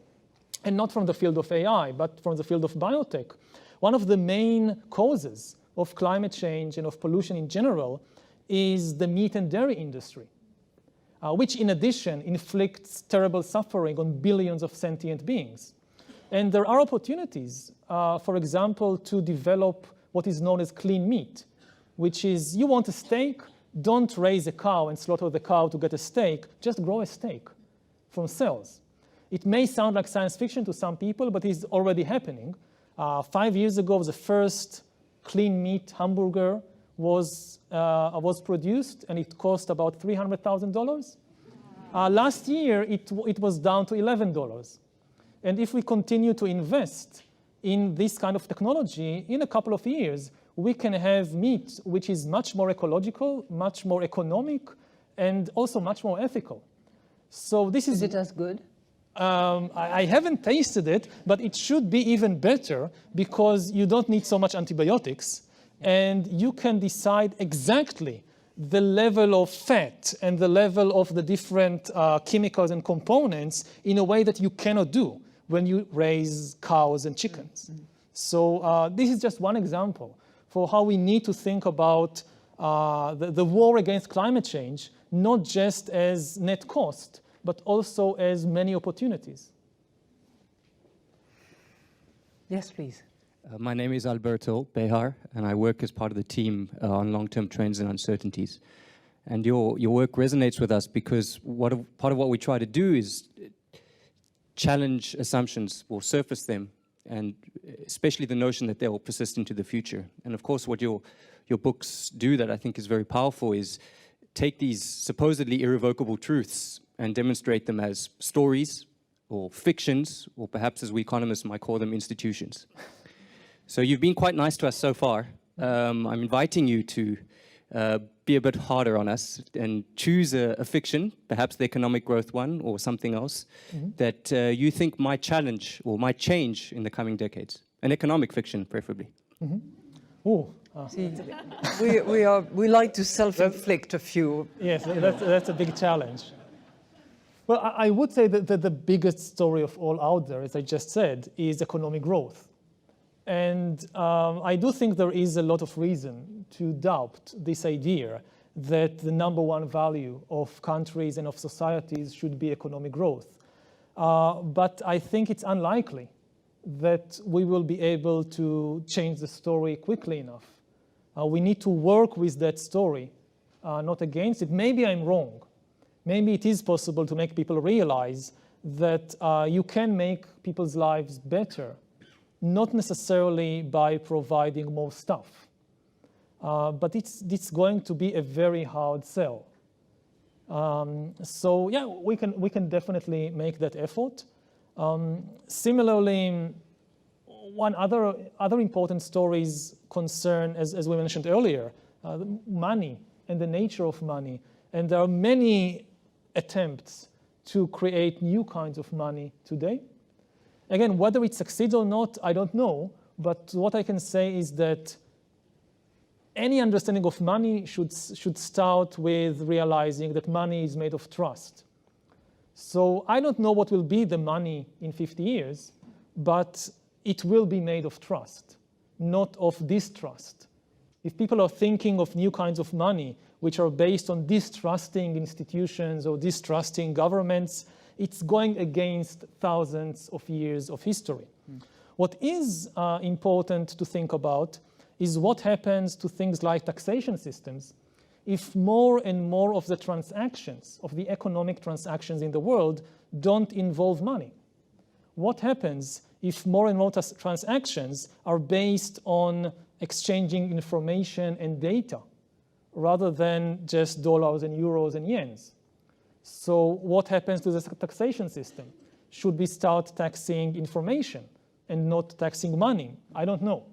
[SPEAKER 3] and not from the field of AI, but from the field of biotech. One of the main causes of climate change and of pollution in general is the meat and dairy industry, which in addition inflicts terrible suffering on billions of sentient beings. And there are opportunities, for example, to develop what is known as clean meat, which is you want a steak, don't raise a cow and slaughter the cow to get a steak, just grow a steak from cells. It may sound like science fiction to some people, but it's already happening. 5 years ago, the first clean meat hamburger was produced, and it cost about $300,000. Last year, it was down to $11. And if we continue to invest in this kind of technology, in a couple of years, we can have meat which is much more ecological, much more economic, and also much more ethical. So this is
[SPEAKER 2] it as good?
[SPEAKER 3] I haven't tasted it, but it should be even better because you don't need so much antibiotics, and you can decide exactly the level of fat and the level of the different chemicals and components in a way that you cannot do when you raise cows and chickens. So this is just one example for how we need to think about the war against climate change, not just as net cost, but also as many opportunities.
[SPEAKER 2] Yes, please.
[SPEAKER 6] My name is Alberto Bejar, and I work as part of the team on long-term trends and uncertainties. And your work resonates with us because part of what we try to do is challenge assumptions or surface them, and especially the notion that they will persist into the future. And of course, what your books do that I think is very powerful is take these supposedly irrevocable truths and demonstrate them as stories or fictions, or perhaps as we economists might call them, institutions. So you've been quite nice to us so far. I'm inviting you to be a bit harder on us and choose a fiction, perhaps the economic growth one or something else, that you think might challenge or might change in the coming decades. An economic fiction, preferably.
[SPEAKER 2] See, we like to self-inflict a few.
[SPEAKER 3] Yes, that's a big challenge. Well, I would say that the biggest story of all out there, as I just said, is economic growth. And I do think there is a lot of reason to doubt this idea that the #1 value of countries and of societies should be economic growth. But I think it's unlikely that we will be able to change the story quickly enough. We need to work with that story, not against it. Maybe I'm wrong. Maybe it is possible to make people realize that you can make people's lives better, not necessarily by providing more stuff. But it's going to be a very hard sell. So yeah, we can definitely make that effort. Similarly, one other important stories concern, as we mentioned earlier, money and the nature of money. And there are many attempts to create new kinds of money today. Again, whether it succeeds or not, I don't know. But what I can say is that any understanding of money should start with realizing that money is made of trust. So I don't know what will be the money in 50 years, but it will be made of trust, not of distrust. If people are thinking of new kinds of money which are based on distrusting institutions or distrusting governments, it's going against thousands of years of history. What is important to think about is what happens to things like taxation systems if more and more of the transactions, of the economic transactions in the world, don't involve money. What happens if more and more transactions are based on exchanging information and data rather than just dollars and euros and yens? So what happens to the taxation system? Should we start taxing information and not taxing money? I don't know.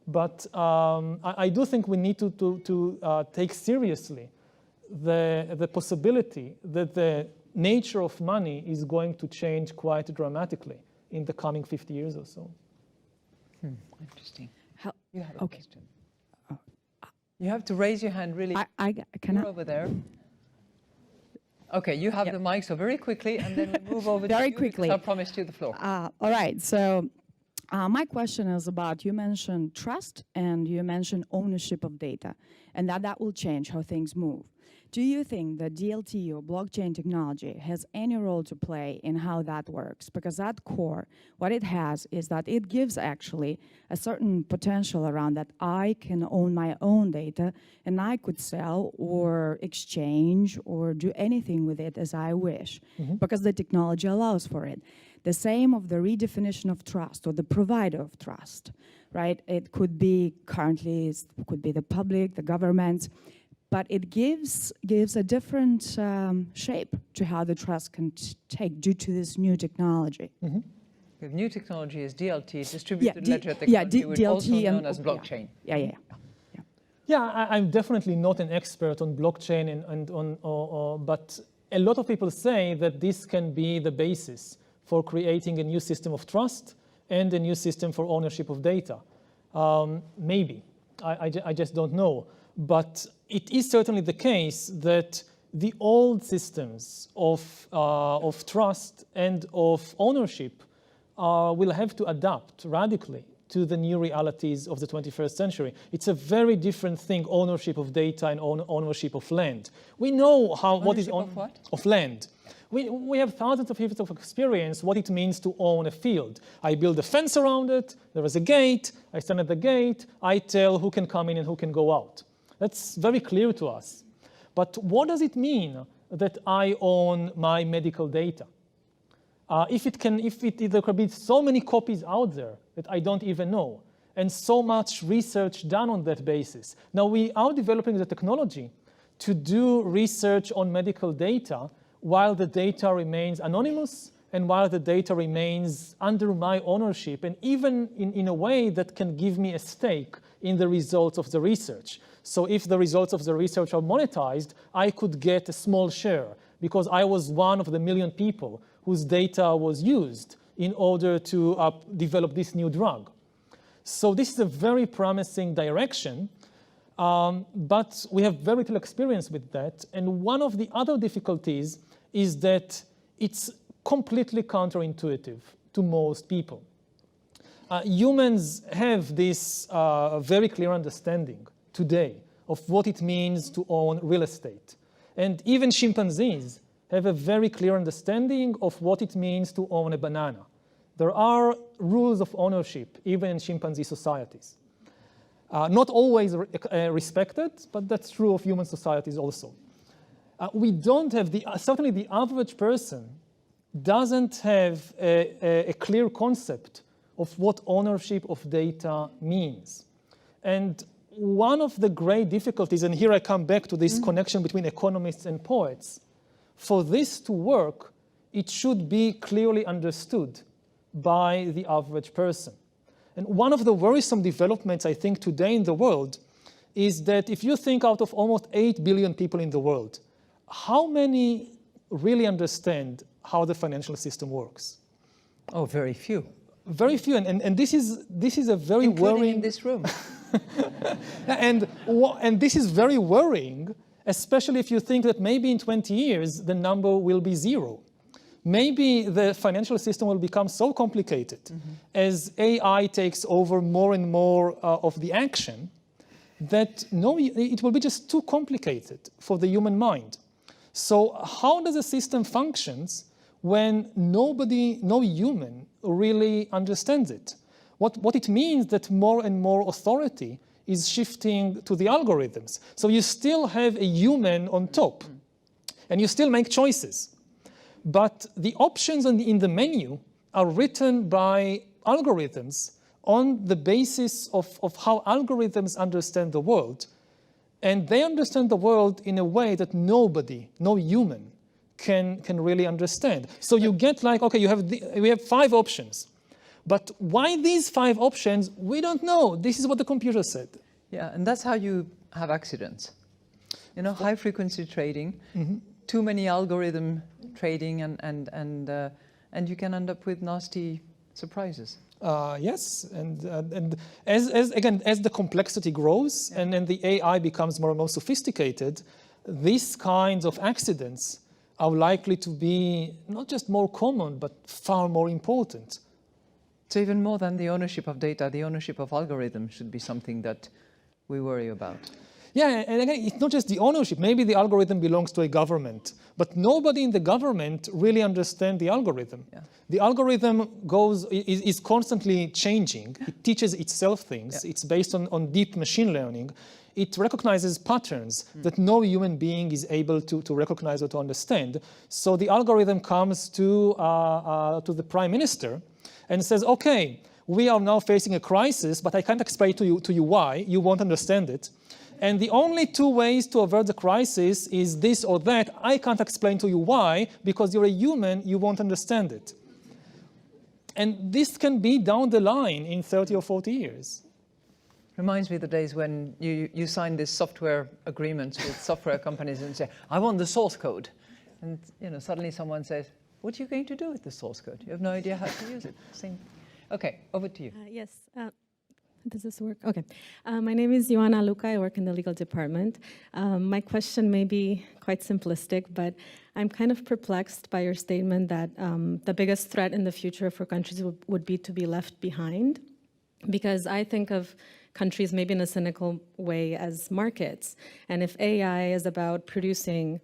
[SPEAKER 3] But I do think we need to take seriously the possibility that the nature of money is going to change quite dramatically in the coming 50 years or so.
[SPEAKER 2] Interesting.
[SPEAKER 7] How,
[SPEAKER 2] You had a
[SPEAKER 7] okay.
[SPEAKER 2] question. You have to raise your hand really.
[SPEAKER 7] Can
[SPEAKER 2] You're
[SPEAKER 7] I?
[SPEAKER 2] over there. Okay, you have the mic, so very quickly, and then we move over to
[SPEAKER 7] Very
[SPEAKER 2] you because
[SPEAKER 7] quickly.
[SPEAKER 2] I promised you the floor.
[SPEAKER 7] All right. So my question is about, you mentioned trust and you mentioned ownership of data, and that will change how things move. Do you think that DLT or blockchain technology has any role to play in how that works? Because at core, what it has is that it gives actually a certain potential around that I can own my own data and I could sell or exchange or do anything with it as I wish, because the technology allows for it. The same of the redefinition of trust or the provider of trust, right? It could be currently, it could be the public, the government, but it gives a different shape to how the trust can take due to this new technology.
[SPEAKER 2] The new technology is DLT, distributed ledger
[SPEAKER 7] yeah,
[SPEAKER 2] technology, also
[SPEAKER 7] DLT
[SPEAKER 2] known
[SPEAKER 7] and
[SPEAKER 2] as blockchain.
[SPEAKER 3] Yeah, I'm definitely not an expert on blockchain, but a lot of people say that this can be the basis for creating a new system of trust and a new system for ownership of data. Maybe. I just don't know. But it is certainly the case that the old systems of trust and of ownership will have to adapt radically to the new realities of the 21st century. It's a very different thing, ownership of data and ownership of land. We know how what is
[SPEAKER 2] Ownership of what?
[SPEAKER 3] Of land. We have thousands of years of experience what it means to own a field. I build a fence around it, there is a gate, I stand at the gate, I tell who can come in and who can go out. That's very clear to us. But what does it mean that I own my medical data? There could be so many copies out there that I don't even know, and so much research done on that basis. Now we are developing the technology to do research on medical data while the data remains anonymous and while the data remains under my ownership, and even in a way that can give me a stake in the results of the research. So if the results of the research are monetized, I could get a small share because I was one of the million people whose data was used in order to develop this new drug. So this is a very promising direction, but we have very little experience with that. And one of the other difficulties is that it's completely counterintuitive to most people. Humans have this very clear understanding today of what it means to own real estate. And even chimpanzees have a very clear understanding of what it means to own a banana. There are rules of ownership, even in chimpanzee societies. Not always respected, but that's true of human societies also. We don't have certainly the average person doesn't have a clear concept of what ownership of data means. And one of the great difficulties, and here I come back to this connection between economists and poets, for this to work, it should be clearly understood by the average person. And one of the worrisome developments, I think, today in the world is that if you think out of almost 8 billion people in the world, how many really understand how the financial system works?
[SPEAKER 2] Oh, very few.
[SPEAKER 3] Very few, and this is a very
[SPEAKER 2] Including
[SPEAKER 3] worrying.
[SPEAKER 2] in this room.
[SPEAKER 3] and this is very worrying, especially if you think that maybe in 20 years the number will be 0. Maybe the financial system will become so complicated as AI takes over more and more of the action that it will be just too complicated for the human mind. So how does a system functions when no human really understands it? What it means that more and more authority is shifting to the algorithms. So you still have a human on top, and you still make choices. But the options in the menu are written by algorithms on the basis of how algorithms understand the world. And they understand the world in a way that no human can really understand. So you get like, okay, we have 5 options. But why these 5 options, we don't know. This is what the computer said.
[SPEAKER 2] Yeah, and that's how you have accidents. You know, high frequency trading, too many algorithm trading, and you can end up with nasty surprises.
[SPEAKER 3] Yes, and as the complexity grows and then the AI becomes more and more sophisticated, these kinds of accidents are likely to be not just more common, but far more important.
[SPEAKER 2] So even more than the ownership of data, the ownership of algorithms should be something that we worry about.
[SPEAKER 3] Yeah, and again, it's not just the ownership. Maybe the algorithm belongs to a government, but nobody in the government really understands the algorithm. Yeah. The algorithm is constantly changing. It teaches itself things. Yeah. It's based on deep machine learning. It recognizes patterns that no human being is able to recognize or to understand. So the algorithm comes to the prime minister and says, okay, we are now facing a crisis, but I can't explain to you why. You won't understand it. And the only 2 ways to avert the crisis is this or that. I can't explain to you why, because you're a human, you won't understand it. And this can be down the line in 30 or 40 years.
[SPEAKER 2] Reminds me of the days when you sign these software agreements with software companies and say, I want the source code. And suddenly someone says, what are you going to do with the source code? You have no idea how to use it. Okay, over to you.
[SPEAKER 8] Yes. Does this work? Okay. My name is Ioana Luca. I work in the legal department. My question may be quite simplistic, but I'm kind of perplexed by your statement that the biggest threat in the future for countries would be to be left behind, because I think of countries maybe in a cynical way as markets. And if AI is about producing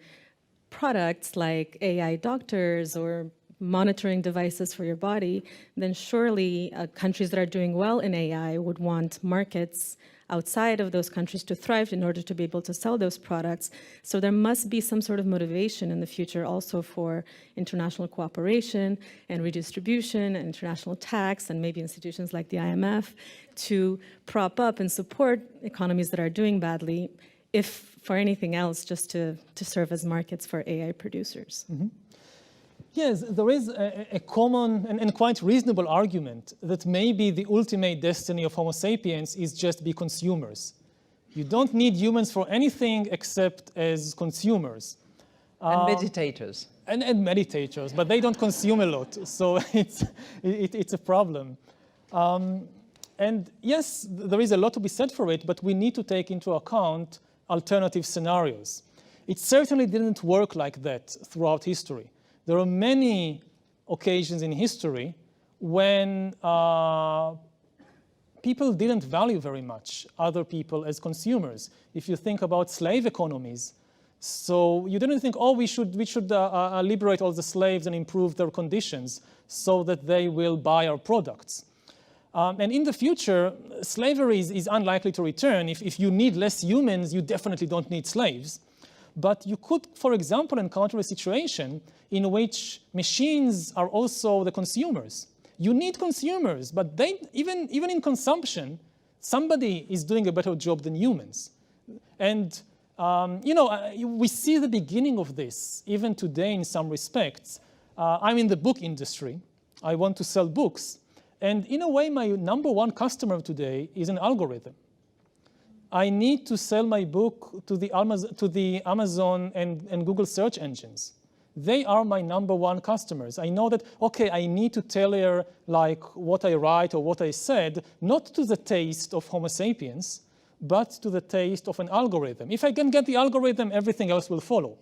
[SPEAKER 8] products like AI doctors or monitoring devices for your body, then surely countries that are doing well in AI would want markets outside of those countries to thrive in order to be able to sell those products. So there must be some sort of motivation in the future also for international cooperation and redistribution and international tax and maybe institutions like the IMF to prop up and support economies that are doing badly, if for anything else, just to serve as markets for AI producers.
[SPEAKER 3] Yes, there is a common and quite reasonable argument that maybe the ultimate destiny of Homo sapiens is just be consumers. You don't need humans for anything except as consumers.
[SPEAKER 2] And meditators.
[SPEAKER 3] And meditators, but they don't consume a lot, so it's a problem. And yes, there is a lot to be said for it, but we need to take into account alternative scenarios. It certainly didn't work like that throughout history. There are many occasions in history when people didn't value very much other people as consumers. If you think about slave economies, so you didn't think, oh, we should liberate all the slaves and improve their conditions so that they will buy our products. And in the future, slavery is unlikely to return. If you need less humans, you definitely don't need slaves. But you could, for example, encounter a situation in which machines are also the consumers. You need consumers, but even in consumption, somebody is doing a better job than humans. And we see the beginning of this, even today in some respects. I'm in the book industry. I want to sell books. And in a way, my number 1 customer today is an algorithm. I need to sell my book to the Amazon and Google search engines. They are my #1 customers. I know that, okay, I need to tailor like what I write or what I said, not to the taste of Homo sapiens, but to the taste of an algorithm. If I can get the algorithm, everything else will follow.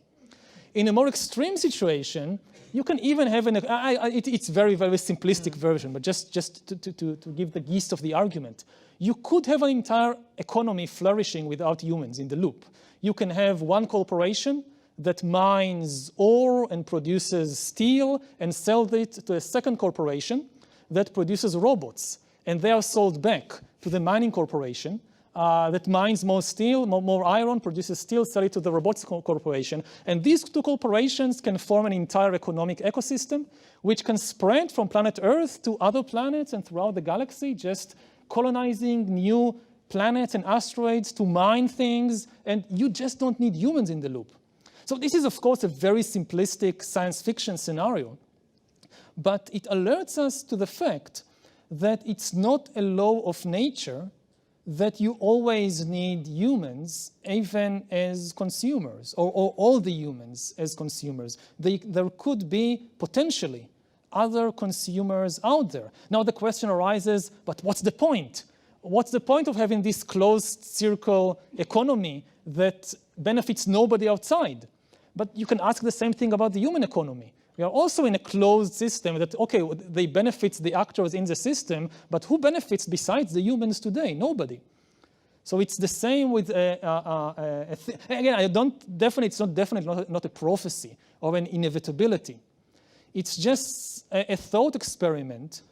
[SPEAKER 3] In a more extreme situation, you can even have it's very, very simplistic version, but just to give the gist of the argument. You could have an entire economy flourishing without humans in the loop. You can have one corporation that mines ore and produces steel and sells it to a second corporation that produces robots. And they are sold back to the mining corporation that mines more steel, more iron, produces steel, sell it to the robotics corporation. And these two corporations can form an entire economic ecosystem which can spread from planet Earth to other planets and throughout the galaxy, just colonizing new planets and asteroids to mine things, and you just don't need humans in the loop. So this is, of course, a very simplistic science fiction scenario, but it alerts us to the fact that it's not a law of nature that you always need humans even as consumers, or all the humans as consumers. There could be potentially other consumers out there. Now the question arises, but what's the point? What's the point of having this closed circle economy that benefits nobody outside? But you can ask the same thing about the human economy. We are also in a closed system that, okay, they benefit the actors in the system, but who benefits besides the humans today? Nobody. So it's the same with, again, it's not a prophecy or an inevitability. It's just a thought experiment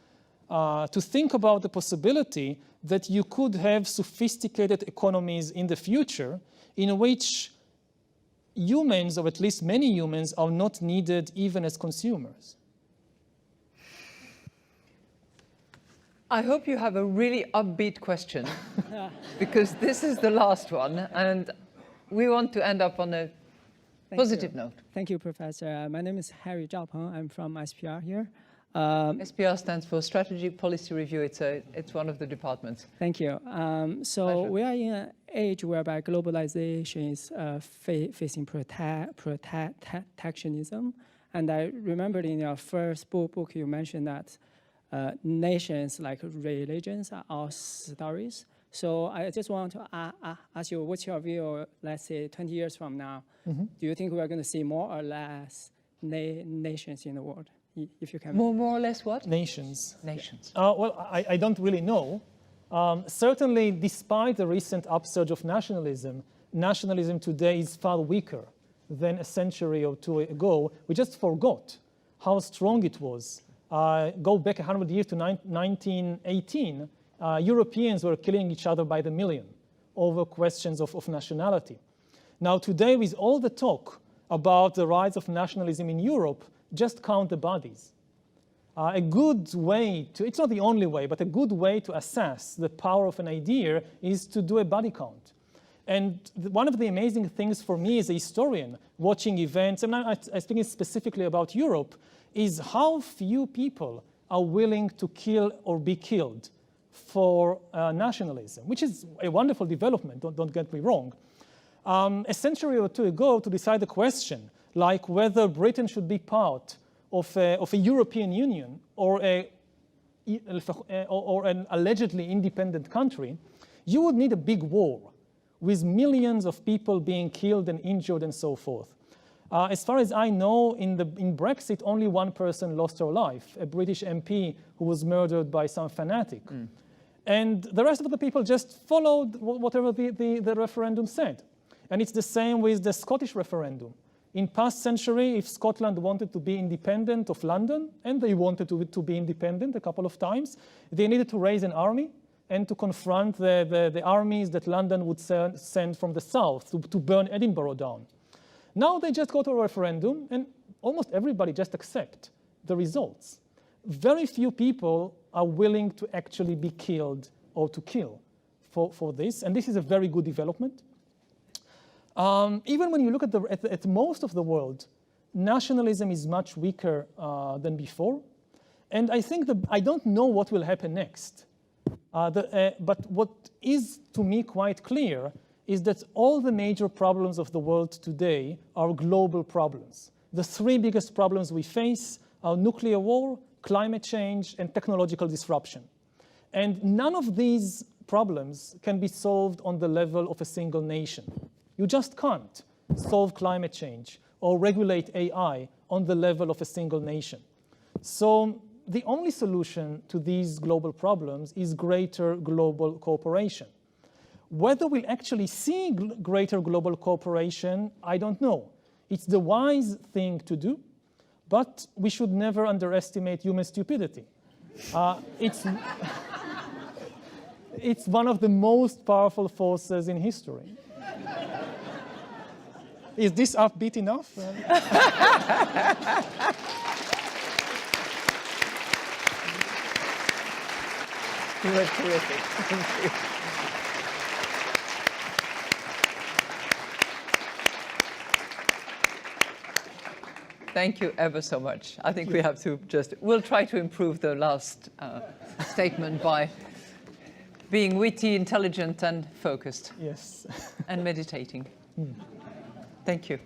[SPEAKER 3] to think about the possibility that you could have sophisticated economies in the future in which humans, or at least many humans, are not needed even as consumers.
[SPEAKER 2] I hope you have a really upbeat question, because this is the last one, and we want to end up on a positive note.
[SPEAKER 9] Thank you, Professor. My name is Harry Zhao Peng. I'm from SPR here.
[SPEAKER 2] SPR stands for Strategy Policy Review. It's one of the departments.
[SPEAKER 9] Thank you. So we are in an age whereby globalization is facing protectionism. And I remembered in your first book you mentioned that nations, like religions, are all stories. So I just want to ask you, what's your view, let's say 20 years from now? Mm-hmm. Do you think we're going to see more or less nations in the world? If you can.
[SPEAKER 2] More or less what?
[SPEAKER 3] Nations.
[SPEAKER 2] Nations.
[SPEAKER 3] Well, I don't really know. Certainly, despite the recent upsurge of nationalism today is far weaker than a century or two ago. We just forgot how strong it was. Go back 100 years to 1918, Europeans were killing each other by the million over questions of nationality. Now today, with all the talk about the rise of nationalism in Europe, just count the bodies. A good way to, it's not the only way, but a good way to assess the power of an idea is to do a body count. And one of the amazing things for me as a historian, watching events, and I'm speaking specifically about Europe, is how few people are willing to kill or be killed for nationalism, which is a wonderful development, don't get me wrong. A century or two ago, to decide the question, like whether Britain should be part of a European Union or an allegedly independent country, you would need a big war with millions of people being killed and injured and so forth. As far as I know, in Brexit, only one person lost her life, a British MP who was murdered by some fanatic. Mm. And the rest of the people just followed whatever the referendum said. And it's the same with the Scottish referendum. In past century, if Scotland wanted to be independent of London, and they wanted to be independent a couple of times, they needed to raise an army and to confront the armies that London would send from the south to burn Edinburgh down. Now they just go to a referendum, and almost everybody just accept the results. Very few people are willing to actually be killed or to kill for this, and this is a very good development. Even when you look at most of the world, nationalism is much weaker than before. And I think I don't know what will happen next. But what is to me quite clear is that all the major problems of the world today are global problems. The three biggest problems we face are nuclear war, climate change, and technological disruption. And none of these problems can be solved on the level of a single nation. You just can't solve climate change or regulate AI on the level of a single nation. So the only solution to these global problems is greater global cooperation. Whether we'll actually see greater global cooperation, I don't know. It's the wise thing to do, but we should never underestimate human stupidity. It's one of the most powerful forces in history. Is this upbeat enough?
[SPEAKER 2] You were terrific. Thank you. Thank you ever so much. I think we have to we'll try to improve the last statement by being witty, intelligent, and focused.
[SPEAKER 3] Yes.
[SPEAKER 2] And meditating. Thank you.